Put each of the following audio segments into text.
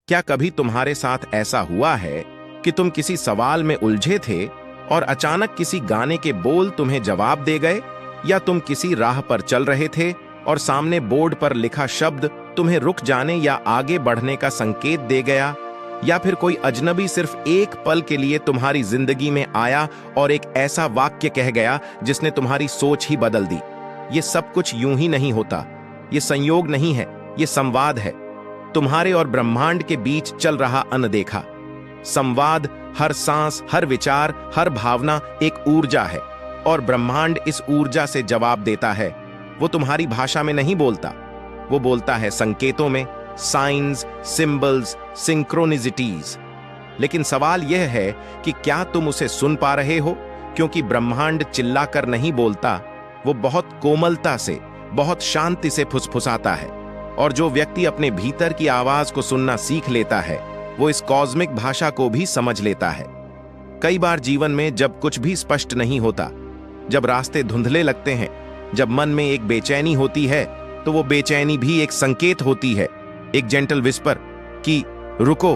क्या कभी तुम्हारे साथ ऐसा हुआ है कि तुम किसी सवाल में उलझे थे और अचानक किसी गाने के बोल तुम्हें जवाब दे गए, या तुम किसी राह पर चल रहे थे और सामने बोर्ड पर लिखा शब्द तुम्हें रुक जाने या आगे बढ़ने का संकेत दे गया, या फिर कोई अजनबी सिर्फ एक पल के लिए तुम्हारी जिंदगी में आया और एक ऐसा वाक्य कह गया जिसने तुम्हारी सोच ही बदल दी। ये सब कुछ यूं ही नहीं होता, ये संयोग नहीं है, ये संवाद है। तुम्हारे और ब्रह्मांड के बीच चल रहा अनदेखा संवाद। हर सांस, हर विचार, हर भावना एक ऊर्जा है और ब्रह्मांड इस ऊर्जा से जवाब देता है। वो तुम्हारी भाषा में नहीं बोलता, वो बोलता है संकेतों में, साइंस, सिंबल्स, सिंक्रोनिसिटीज। लेकिन सवाल यह है कि क्या तुम उसे सुन पा रहे हो? क्योंकि ब्रह्मांड चिल्लाकर नहीं बोलता, वो बहुत कोमलता से, बहुत शांति से फुसफुसाता है। और जो व्यक्ति अपने भीतर की आवाज को सुनना सीख लेता है, वो इस कॉस्मिक भाषा को भी समझ लेता है। कई बार जीवन में जब कुछ भी स्पष्ट नहीं होता, जब रास्ते धुंधले लगते हैं, जब मन में एक बेचैनी होती है, तो वो बेचैनी भी एक संकेत होती है, एक जेंटल विस्पर कि रुको,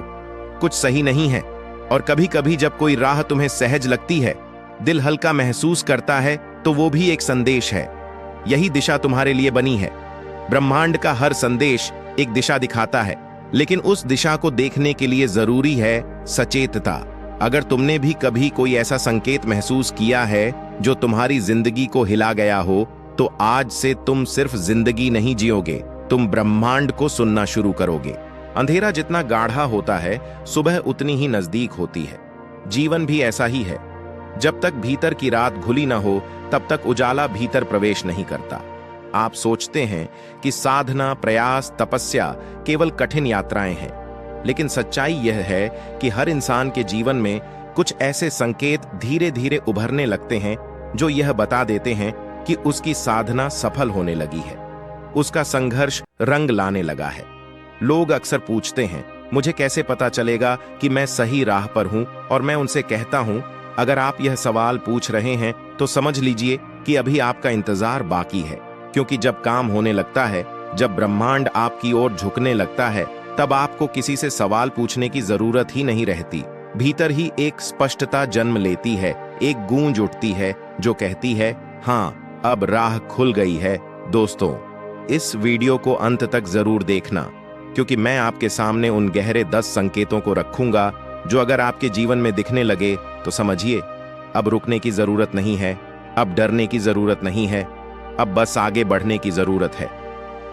कुछ सही नहीं है। और कभी कभी जब कोई राह तुम्हें सहज लगती है, दिल हल्का महसूस करता है, तो वो भी एक संदेश है। यही दिशा तुम्हारे लिए बनी है। ब्रह्मांड का हर संदेश एक दिशा दिखाता है, लेकिन उस दिशा को देखने के लिए जरूरी है सचेतता। अगर तुमने भी कभी कोई ऐसा संकेत महसूस किया है जो तुम्हारी जिंदगी को हिला गया हो, तो आज से तुम सिर्फ जिंदगी नहीं जियोगे, तुम ब्रह्मांड को सुनना शुरू करोगे। अंधेरा जितना गाढ़ा होता है, सुबह उतनी ही नजदीक होती है। जीवन भी ऐसा ही है। जब तक भीतर की रात घुली ना हो, तब तक उजाला भीतर प्रवेश नहीं करता। आप सोचते हैं कि साधना, प्रयास, तपस्या केवल कठिन यात्राएं हैं, लेकिन सच्चाई यह है कि हर इंसान के जीवन में कुछ ऐसे संकेत धीरे धीरे उभरने लगते हैं जो यह बता देते हैं कि उसकी साधना सफल होने लगी है, उसका संघर्ष रंग लाने लगा है। लोग अक्सर पूछते हैं, मुझे कैसे पता चलेगा कि मैं सही राह पर हूं? और मैं उनसे कहता हूं, अगर आप यह सवाल पूछ रहे हैं तो समझ लीजिए कि अभी आपका इंतजार बाकी है। क्योंकि जब काम होने लगता है, जब ब्रह्मांड आपकी ओर झुकने लगता है, तब आपको किसी से सवाल पूछने की जरूरत ही नहीं रहती। भीतर ही एक स्पष्टता जन्म लेती है, एक गूंज उठती है जो कहती है, हाँ, अब राह खुल गई है। दोस्तों, इस वीडियो को अंत तक जरूर देखना, क्योंकि मैं आपके सामने उन गहरे 10 संकेतों को रखूंगा जो अगर आपके जीवन में दिखने लगे तो समझिए, अब रुकने की जरूरत नहीं है, अब डरने की जरूरत नहीं है, अब बस आगे बढ़ने की जरूरत है।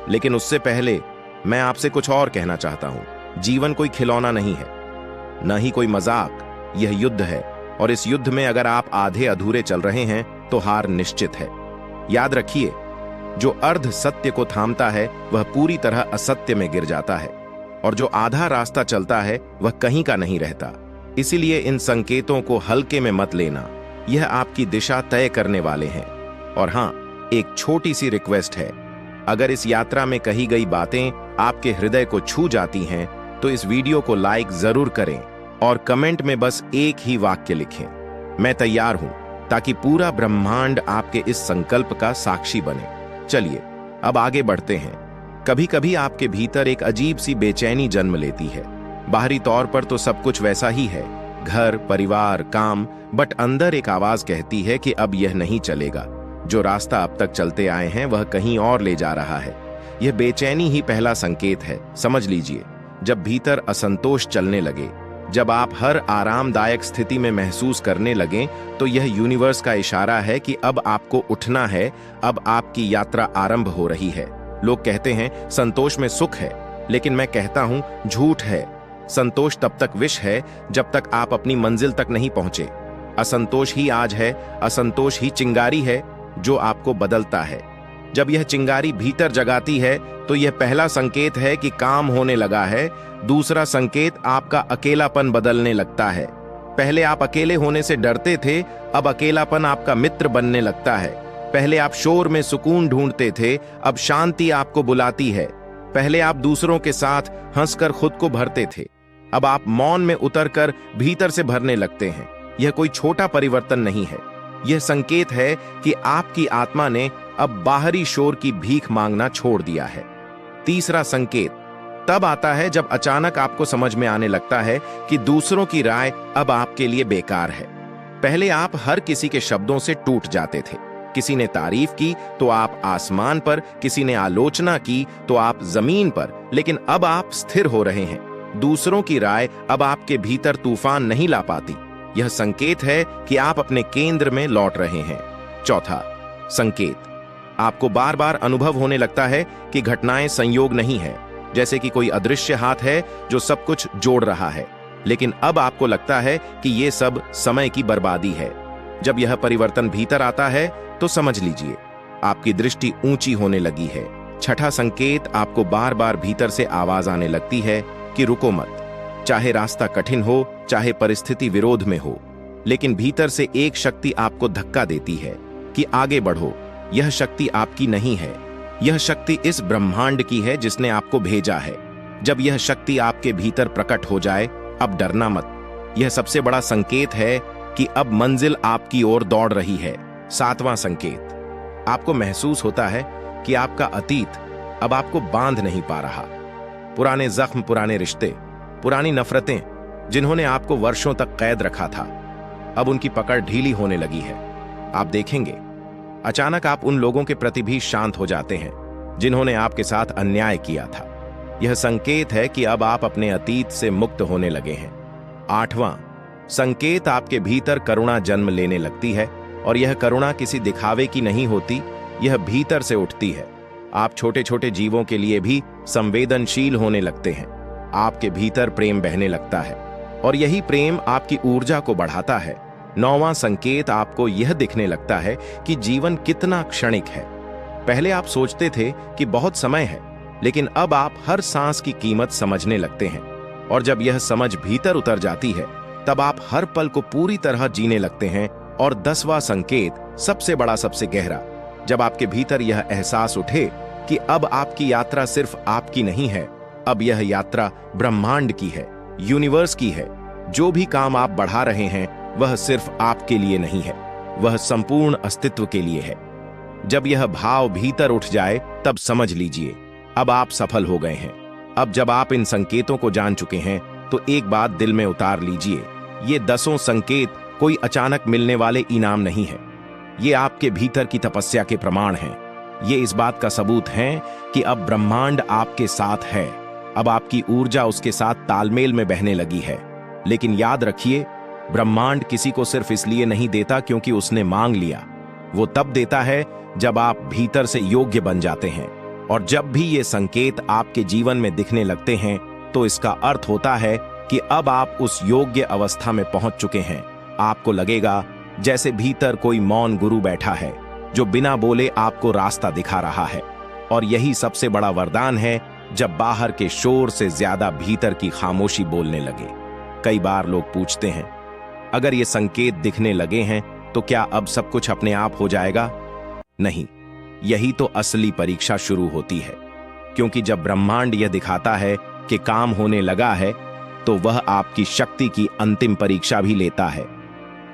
लेकिन उससे पहले मैं आपसे कुछ और कहना चाहता हूं। जीवन कोई खिलौना नहीं है, न ही कोई मजाक, यह युद्ध है। और इस युद्ध में अगर आप आधे अधूरे चल रहे हैं तो हार निश्चित है। याद रखिए, जो अर्ध सत्य को थामता है वह पूरी तरह असत्य में गिर जाता है, और जो आधा रास्ता चलता है वह कहीं का नहीं रहता। इसीलिए इन संकेतों को हल्के में मत लेना, यह आपकी दिशा तय करने वाले हैं। और हां, एक छोटी सी रिक्वेस्ट है, अगर इस यात्रा में कही गई बातें आपके हृदय को छू जाती हैं तो इस वीडियो को लाइक जरूर करें और कमेंट में बस एक ही वाक्य लिखें, मैं तैयार हूं, ताकि पूरा ब्रह्मांड आपके इस संकल्प का साक्षी बने। चलिए अब आगे बढ़ते हैं। कभी कभी आपके भीतर एक अजीब सी बेचैनी जन्म लेती है। बाहरी तौर पर तो सब कुछ वैसा ही है, घर, परिवार, काम, बट अंदर एक आवाज कहती है कि अब यह नहीं चलेगा। जो रास्ता अब तक चलते आए हैं वह कहीं और ले जा रहा है। यह बेचैनी ही पहला संकेत है। समझ लीजिए, जब भीतर असंतोष चलने लगे, जब आप हर आरामदायक स्थिति में महसूस करने लगें, तो यह यूनिवर्स का इशारा है कि अब आपको उठना है, अब आपकी यात्रा आरंभ हो रही है। लोग कहते हैं संतोष में सुख है, लेकिन मैं कहता हूं झूठ है। संतोष तब तक विष है जब तक आप अपनी मंजिल तक नहीं पहुंचे। असंतोष ही आज है, असंतोष ही चिंगारी है जो आपको बदलता है। जब यह चिंगारी भीतर जगाती है तो यह पहला संकेत है कि काम होने लगा है। दूसरा संकेत आपका अकेलापन बदलने लगता है। पहले आप अकेले होने से डरते थे, अब अकेलापन आपका मित्र बनने लगता है। पहले आप शोर में सुकून ढूंढते थे, अब शांति आपको बुलाती है। पहले आप दूसरों के साथ हंसकर खुद को भरते थे, अब आप मौन में उतरकर भीतर से भरने लगते हैं। यह कोई छोटा परिवर्तन नहीं है, यह संकेत है कि आपकी आत्मा ने अब बाहरी शोर की भीख मांगना छोड़ दिया है। तीसरा संकेत, तब आता है जब अचानक आपको समझ में आने लगता है कि दूसरों की राय अब आपके लिए बेकार है। पहले आप हर किसी के शब्दों से टूट जाते थे। किसी ने तारीफ की तो आप आसमान पर, किसी ने आलोचना की तो आप जमीन पर, लेकिन अब आप स्थिर हो रहे हैं। दूसरों की राय अब आपके भीतर तूफान नहीं ला पाती। यह संकेत है कि आप अपने केंद्र में लौट रहे हैं। चौथा संकेत, आपको बार बार अनुभव होने लगता है कि घटनाएं संयोग नहीं है, जैसे कि कोई अदृश्य हाथ है जो सब कुछ जोड़ रहा है। लेकिन अब आपको लगता है कि यह सब समय की बर्बादी है। जब यह परिवर्तन भीतर आता है तो समझ लीजिए आपकी दृष्टि ऊंची होने लगी है। छठा संकेत, आपको बार बार भीतर से आवाज आने लगती है कि रुको मत। चाहे रास्ता कठिन हो, चाहे परिस्थिति विरोध में हो, लेकिन भीतर से एक शक्ति आपको धक्का देती है कि आगे बढ़ो। यह शक्ति आपकी नहीं है, यह शक्ति इस ब्रह्मांड की है जिसने आपको भेजा है। जब यह शक्ति आपके भीतर प्रकट हो जाए, अब डरना मत। यह सबसे बड़ा संकेत है कि अब मंजिल आपकी ओर दौड़ रही है। सातवां संकेत, आपको महसूस होता है कि आपका अतीत अब आपको बांध नहीं पा रहा। पुराने जख्म, पुराने रिश्ते, पुरानी नफरतें जिन्होंने आपको वर्षों तक कैद रखा था, अब उनकी पकड़ ढीली होने लगी है। आप देखेंगे अचानक आप उन लोगों के प्रति भी शांत हो जाते हैं जिन्होंने आपके साथ अन्याय किया था। यह संकेत है कि अब आप अपने अतीत से मुक्त होने लगे हैं। आठवां संकेत, आपके भीतर करुणा जन्म लेने लगती है और यह करुणा किसी दिखावे की नहीं होती, यह भीतर से उठती है। आप छोटे छोटे जीवों के लिए भी संवेदनशील होने लगते हैं। आपके भीतर प्रेम बहने लगता है और यही प्रेम आपकी ऊर्जा को बढ़ाता है। नौवां संकेत, आपको यह दिखने लगता है कि जीवन कितना क्षणिक है। पहले आप सोचते थे कि बहुत समय है, लेकिन अब आप हर सांस की कीमत समझने लगते हैं और जब यह समझ भीतर उतर जाती है तब आप हर पल को पूरी तरह जीने लगते हैं। और 10वां संकेत, सबसे बड़ा, सबसे गहरा, जब आपके भीतर यह एहसास उठे कि अब आपकी यात्रा सिर्फ आपकी नहीं है, अब यह यात्रा ब्रह्मांड की है, यूनिवर्स की है। जो भी काम आप बढ़ा रहे हैं वह सिर्फ आपके लिए नहीं है, वह संपूर्ण अस्तित्व के लिए है। जब यह भाव भीतर उठ जाए तब समझ लीजिए अब आप सफल हो गए हैं। अब जब आप इन संकेतों को जान चुके हैं तो एक बात दिल में उतार लीजिए, ये 10 संकेत कोई अचानक मिलने वाले इनाम नहीं है। ये आपके भीतर की तपस्या के प्रमाण हैं। ये इस बात का सबूत है कि अब ब्रह्मांड आपके साथ है। अब आपकी ऊर्जा उसके साथ तालमेल में बहने लगी है। लेकिन याद रखिए, ब्रह्मांड किसी को सिर्फ इसलिए नहीं देता क्योंकि उसने मांग लिया। वो तब देता है जब आप भीतर से योग्य बन जाते हैं। और जब भी ये संकेत आपके जीवन में दिखने लगते हैं तो इसका अर्थ होता है कि अब आप उस योग्य अवस्था में पहुंच चुके हैं। आपको लगेगा जैसे भीतर कोई मौन गुरु बैठा है जो बिना बोले आपको रास्ता दिखा रहा है। और यही सबसे बड़ा वरदान है, जब बाहर के शोर से ज्यादा भीतर की खामोशी बोलने लगे। कई बार लोग पूछते हैं, अगर ये संकेत दिखने लगे हैं तो क्या अब सब कुछ अपने आप हो जाएगा? नहीं, यही तो असली परीक्षा शुरू होती है। क्योंकि जब ब्रह्मांड यह दिखाता है कि काम होने लगा है तो वह आपकी शक्ति की अंतिम परीक्षा भी लेता है।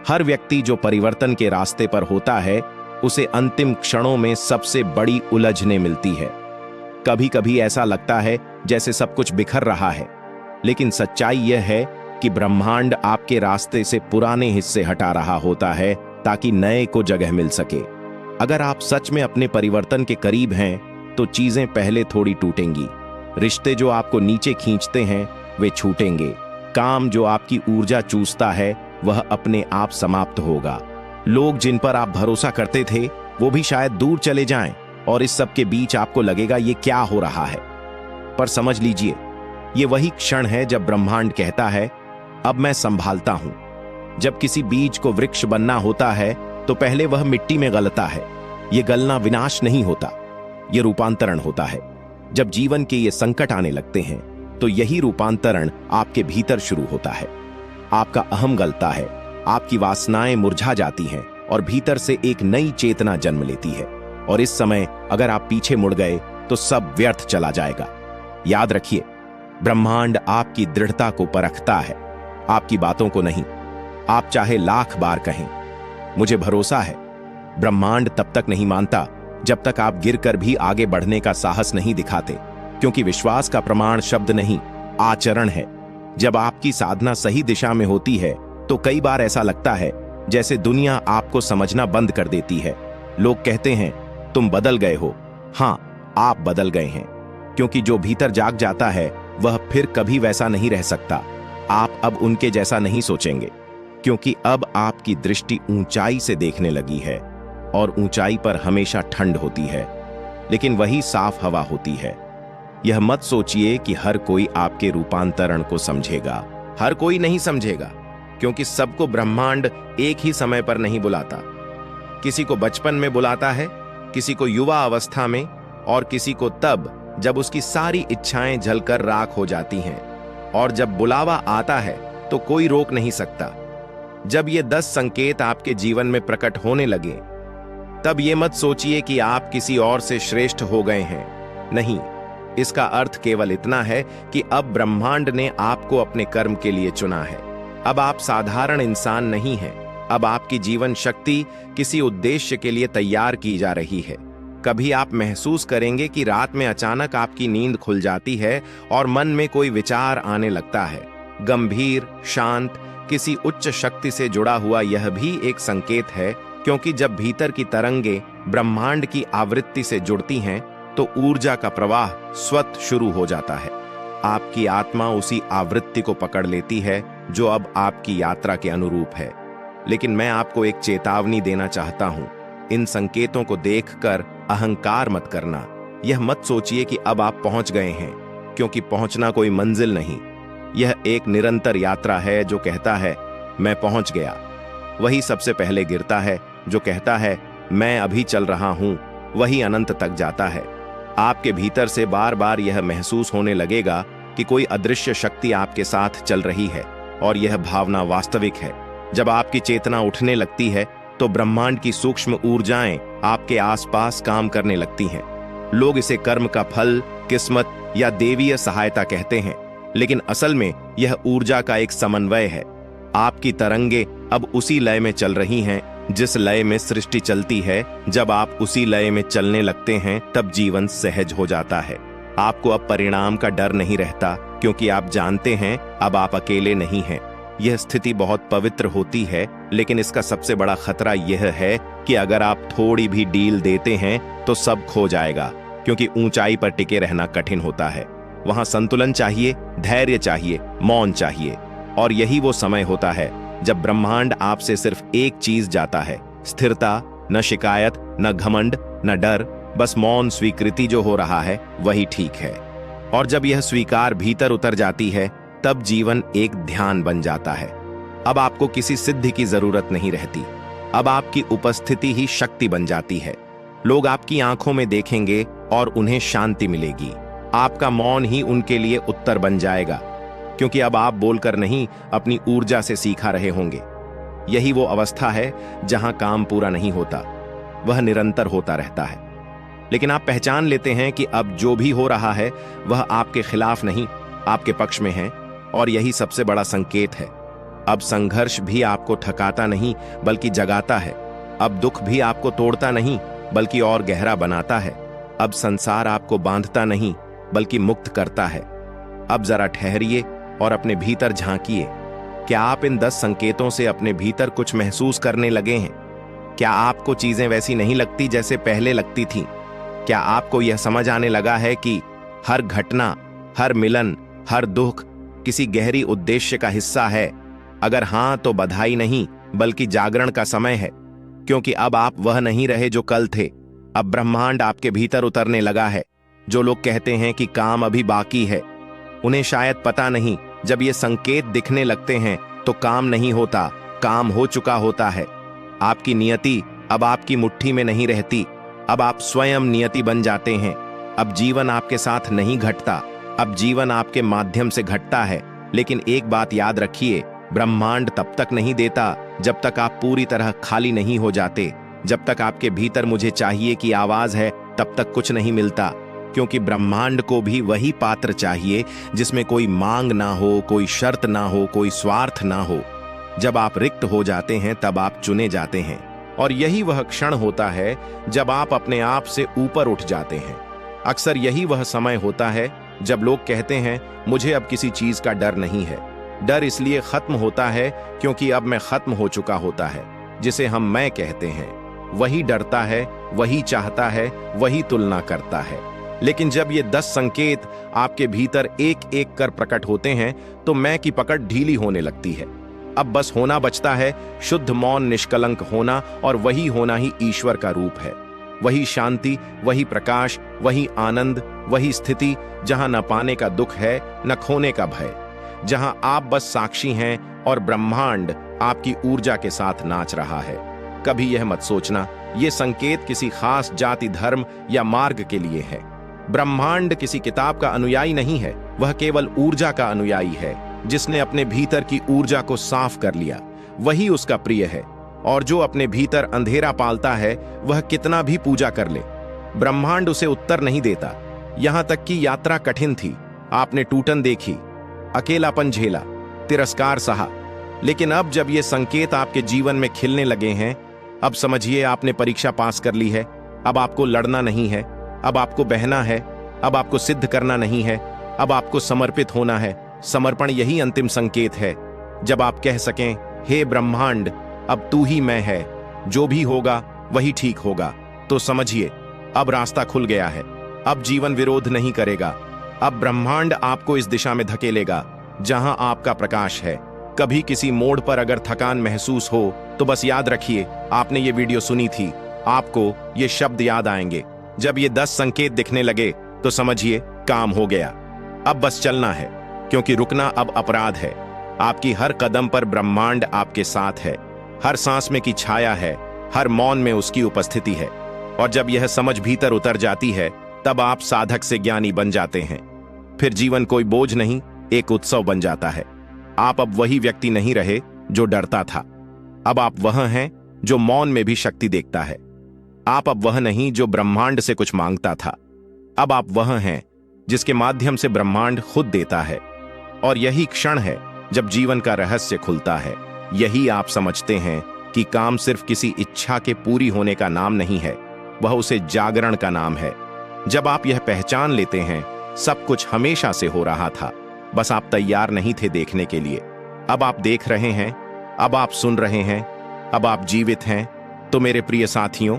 हर व्यक्ति जो परिवर्तन के रास्ते पर होता है उसे अंतिम क्षणों में सबसे बड़ी उलझने मिलती है। कभी कभी ऐसा लगता है जैसे सब कुछ बिखर रहा है, लेकिन सच्चाई यह है कि ब्रह्मांड आपके रास्ते से पुराने हिस्से हटा रहा होता है ताकि नए को जगह मिल सके। अगर आप सच में अपने परिवर्तन के करीब हैं तो चीजें पहले थोड़ी टूटेंगी। रिश्ते जो आपको नीचे खींचते हैं वे छूटेंगे। काम जो आपकी ऊर्जा चूसता है वह अपने आप समाप्त होगा। लोग जिन पर आप भरोसा करते थे वो भी शायद दूर चले जाएं और इस सब के बीच आपको लगेगा ये क्या हो रहा है। पर समझ लीजिए, ये वही क्षण है जब ब्रह्मांड कहता है अब मैं संभालता हूं। जब किसी बीज को वृक्ष बनना होता है तो पहले वह मिट्टी में गलता है। यह गलना विनाश नहीं होता, यह रूपांतरण होता है। जब जीवन के ये संकट आने लगते हैं तो यही रूपांतरण आपके भीतर शुरू होता है। आपका अहम गलता है, आपकी वासनाएं मुरझा जाती हैं और भीतर से एक नई चेतना जन्म लेती है। और इस समय अगर आप पीछे मुड़ गए तो सब व्यर्थ चला जाएगा। याद रखिए, ब्रह्मांड आपकी दृढ़ता को परखता है, आपकी बातों को नहीं। आप चाहे लाख बार कहें मुझे भरोसा है, ब्रह्मांड तब तक नहीं मानता जब तक आप गिरकर भी आगे बढ़ने का साहस नहीं दिखाते। क्योंकि विश्वास का प्रमाण शब्द नहीं, आचरण है। जब आपकी साधना सही दिशा में होती है तो कई बार ऐसा लगता है जैसे दुनिया आपको समझना बंद कर देती है। लोग कहते हैं तुम बदल गए हो। हाँ, आप बदल गए हैं, क्योंकि जो भीतर जाग जाता है वह फिर कभी वैसा नहीं रह सकता। आप अब उनके जैसा नहीं सोचेंगे, क्योंकि अब आपकी दृष्टि ऊंचाई से देखने लगी है, और ऊंचाई पर हमेशा ठंड होती है, लेकिन वही साफ हवा होती है। यह मत सोचिए कि हर कोई आपके रूपांतरण को समझेगा। हर कोई नहीं समझेगा, क्योंकि सबको ब्रह्मांड एक ही समय पर नहीं बुलाता। किसी को बचपन में बुलाता है, किसी को युवा अवस्था में, और किसी को तब जब उसकी सारी इच्छाएं जलकर राख हो जाती हैं। और जब बुलावा आता है तो कोई रोक नहीं सकता। जब ये 10 संकेत आपके जीवन में प्रकट होने लगे, तब ये मत सोचिए कि आप किसी और से श्रेष्ठ हो गए हैं। नहीं, इसका अर्थ केवल इतना है कि अब ब्रह्मांड ने आपको अपने कर्म के लिए चुना है। अब आप साधारण इंसान नहीं हैं। अब आपकी जीवन शक्ति किसी उद्देश्य के लिए तैयार की जा रही है। कभी आप महसूस करेंगे कि रात में अचानक आपकी नींद खुल जाती है और मन में कोई विचार आने लगता है, गंभीर, शांत, किसी उच्च शक्ति से जुड़ा हुआ। यह भी एक संकेत है, क्योंकि जब भीतर की तरंगे ब्रह्मांड की आवृत्ति से जुड़ती हैं तो ऊर्जा का प्रवाह स्वतः शुरू हो जाता है। आपकी आत्मा उसी आवृत्ति को पकड़ लेती है जो अब आपकी यात्रा के अनुरूप है। लेकिन मैं आपको एक चेतावनी देना चाहता हूं। इन संकेतों को देखकर अहंकार मत करना। यह मत सोचिए कि अब आप पहुंच गए हैं, क्योंकि पहुंचना कोई मंजिल नहीं। यह एक निरंतर यात्रा है जो कहता है मैं पहुंच गया। वही सबसे पहले गिरता है। जो कहता है मैं अभी चल रहा हूं, वही अनंत तक जाता है। आपके भीतर से बार बार यह महसूस होने लगेगा कि कोई अदृश्य शक्ति आपके साथ चल रही है, और यह भावना वास्तविक है। जब आपकी चेतना उठने लगती है तो ब्रह्मांड की सूक्ष्म ऊर्जाएं आपके आसपास काम करने लगती हैं। लोग इसे कर्म का फल, किस्मत या देवीय सहायता कहते हैं, लेकिन असल में यह ऊर्जा का एक समन्वय है। आपकी तरंगे अब उसी लय में चल रही हैं जिस लय में सृष्टि चलती है। जब आप उसी लय में चलने लगते हैं तब जीवन सहज हो जाता है। आपको अब परिणाम का डर नहीं रहता, क्योंकि आप जानते हैं अब आप अकेले नहीं हैं। यह स्थिति बहुत पवित्र होती है, लेकिन इसका सबसे बड़ा खतरा यह है कि अगर आप थोड़ी भी ढील देते हैं तो सब खो जाएगा, क्योंकि ऊंचाई पर टिके रहना कठिन होता है। वहां संतुलन चाहिए, धैर्य चाहिए, मौन चाहिए, और यही वो समय होता है जब ब्रह्मांड आपसे सिर्फ एक चीज जाता है, स्थिरता। न शिकायत, न घमंड, न डर, बस मौन स्वीकृति। जो हो रहा है वही ठीक है। और जब यह स्वीकार भीतर उतर जाती है तब जीवन एक ध्यान बन जाता है। अब आपको किसी सिद्धि की जरूरत नहीं रहती। अब आपकी उपस्थिति ही शक्ति बन जाती है। लोग आपकी आंखों में देखेंगे और उन्हें शांति मिलेगी। आपका मौन ही उनके लिए उत्तर बन जाएगा, क्योंकि अब आप बोलकर नहीं, अपनी ऊर्जा से सीखा रहे होंगे। यही वो अवस्था है जहां काम पूरा नहीं होता, वह निरंतर होता रहता है। लेकिन आप पहचान लेते हैं कि अब जो भी हो रहा है वह आपके खिलाफ नहीं, आपके पक्ष में है, और यही सबसे बड़ा संकेत है। अब संघर्ष भी आपको ठकाता नहीं, बल्कि जगाता है। अब दुख भी आपको तोड़ता नहीं, बल्कि और गहरा बनाता है। अब संसार आपको बांधता नहीं, बल्कि मुक्त करता है। अब जरा ठहरिए और अपने भीतर झांकिए। क्या आप इन 10 संकेतों से अपने भीतर कुछ महसूस करने लगे हैं? क्या आपको चीजें वैसी नहीं लगती जैसे पहले लगती थीं? क्या आपको यह समझ आने लगा है कि हर घटना, हर मिलन, हर दुख किसी गहरी उद्देश्य का हिस्सा है? अगर हां, तो बधाई नहीं, बल्कि जागरण का समय है, क्योंकि अब आप वह नहीं रहे जो कल थे। अब ब्रह्मांड आपके भीतर उतरने लगा है। जो लोग कहते हैं कि काम अभी बाकी है, उन्हें शायद पता नहीं, जब ये संकेत दिखने लगते हैं तो काम नहीं होता, काम हो चुका होता है। आपकी नियति अब आपकी मुट्ठी में नहीं रहती, अब आप स्वयं नियति बन जाते हैं। अब जीवन आपके साथ नहीं घटता, अब जीवन आपके माध्यम से घटता है। लेकिन एक बात याद रखिए, ब्रह्मांड तब तक नहीं देता जब तक आप पूरी तरह खाली नहीं हो जाते। जब तक आपके भीतर मुझे चाहिए की आवाज है, तब तक कुछ नहीं मिलता, क्योंकि ब्रह्मांड को भी वही पात्र चाहिए जिसमें कोई मांग ना हो, कोई शर्त ना हो, कोई स्वार्थ ना हो। जब आप रिक्त हो जाते हैं तब आप चुने जाते हैं, और यही वह क्षण होता है जब आप अपने आप से ऊपर उठ जाते हैं। अक्सर यही वह समय होता है जब लोग कहते हैं मुझे अब किसी चीज का डर नहीं है। डर इसलिए खत्म होता है क्योंकि अब मैं खत्म हो चुका होता है, जिसे हम मैं कहते हैं। वही डरता है, वही चाहता है, वही तुलना करता है। लेकिन जब ये 10 संकेत आपके भीतर एक एक कर प्रकट होते हैं तो मैं की पकड़ ढीली होने लगती है। अब बस होना बचता है, शुद्ध मौन निष्कलंक होना, और वही होना ही ईश्वर का रूप है। वही शांति, वही प्रकाश, वही आनंद, वही स्थिति जहां न पाने का दुख है न खोने का भय, जहां आप बस साक्षी हैं और ब्रह्मांड आपकी ऊर्जा के साथ नाच रहा है। कभी यह मत सोचना ये संकेत किसी खास जाति, धर्म या मार्ग के लिए है। ब्रह्मांड किसी किताब का अनुयायी नहीं है, वह केवल ऊर्जा का अनुयायी है, जिसने अपने भीतर की ऊर्जा को साफ कर लिया। वही उसका प्रिय है, और जो अपने भीतर अंधेरा पालता है वह कितना भी पूजा कर ले, ब्रह्मांड उसे उत्तर नहीं देता। यहां तक कि यात्रा कठिन थी, आपने टूटन देखी, अकेलापन झेला, तिरस्कार सहा, लेकिन अब जब ये संकेत आपके जीवन में खिलने लगे हैं, अब समझिए आपने परीक्षा पास कर ली है। अब आपको लड़ना नहीं है, अब आपको बहना है, अब आपको सिद्ध करना नहीं है, अब आपको समर्पित होना है। समर्पण यही अंतिम संकेत है, जब आप कह सकें हे ब्रह्मांड, अब तू ही मैं है, जो भी होगा वही ठीक होगा। तो समझिए अब रास्ता खुल गया है, अब जीवन विरोध नहीं करेगा, अब ब्रह्मांड आपको इस दिशा में धकेलेगा जहां आपका प्रकाश है। कभी किसी मोड़ पर अगर थकान महसूस हो तो बस याद रखिए आपने ये वीडियो सुनी थी, आपको ये शब्द याद आएंगे। जब ये 10 संकेत दिखने लगे तो समझिए काम हो गया, अब बस चलना है, क्योंकि रुकना अब अपराध है। आपकी हर कदम पर ब्रह्मांड आपके साथ है, हर सांस में की छाया है, हर मौन में उसकी उपस्थिति है। और जब यह समझ भीतर उतर जाती है तब आप साधक से ज्ञानी बन जाते हैं। फिर जीवन कोई बोझ नहीं, एक उत्सव बन जाता है। आप अब वही व्यक्ति नहीं रहे जो डरता था, अब आप वह हैं जो मौन में भी शक्ति देखता है। आप अब वह नहीं जो ब्रह्मांड से कुछ मांगता था, अब आप वह हैं जिसके माध्यम से ब्रह्मांड खुद देता है। और यही क्षण है जब जीवन का रहस्य खुलता है। यही आप समझते हैं कि काम सिर्फ किसी इच्छा के पूरी होने का नाम नहीं है, वह उसे जागरण का नाम है। जब आप यह पहचान लेते हैं सब कुछ हमेशा से हो रहा था, बस आप तैयार नहीं थे देखने के लिए। अब आप देख रहे हैं, अब आप सुन रहे हैं, अब आप जीवित हैं। तो मेरे प्रिय साथियों,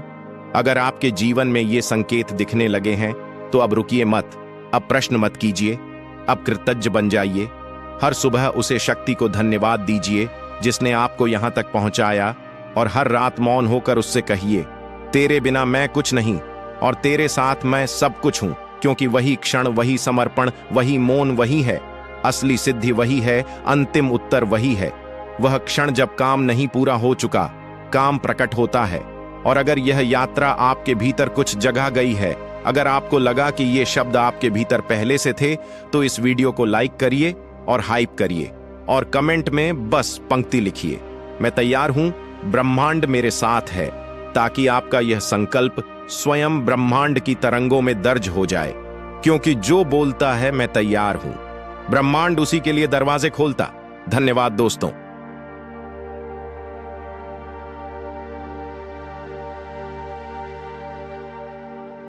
अगर आपके जीवन में ये संकेत दिखने लगे हैं तो अब रुकिए मत, अब प्रश्न मत कीजिए, अब कृतज्ञ बन जाइए। हर सुबह उसे शक्ति को धन्यवाद दीजिए जिसने आपको यहां तक पहुंचाया, और हर रात मौन होकर उससे कहिए तेरे बिना मैं कुछ नहीं और तेरे साथ मैं सब कुछ हूं। क्योंकि वही क्षण, वही समर्पण, वही मौन वही है, असली सिद्धि वही है, अंतिम उत्तर वही है। वह क्षण जब काम नहीं पूरा हो चुका, काम प्रकट होता है। और अगर यह यात्रा आपके भीतर कुछ जगह गई है, अगर आपको लगा कि ये शब्द आपके भीतर पहले से थे, तो इस वीडियो को लाइक करिए और हाइप करिए, और कमेंट में बस पंक्ति लिखिए, मैं तैयार हूं, ब्रह्मांड मेरे साथ है, ताकि आपका यह संकल्प स्वयं ब्रह्मांड की तरंगों में दर्ज हो जाए। क्योंकि जो बोलता है मैं तैयार हूं, ब्रह्मांड उसी के लिए दरवाजे खोलता। धन्यवाद दोस्तों।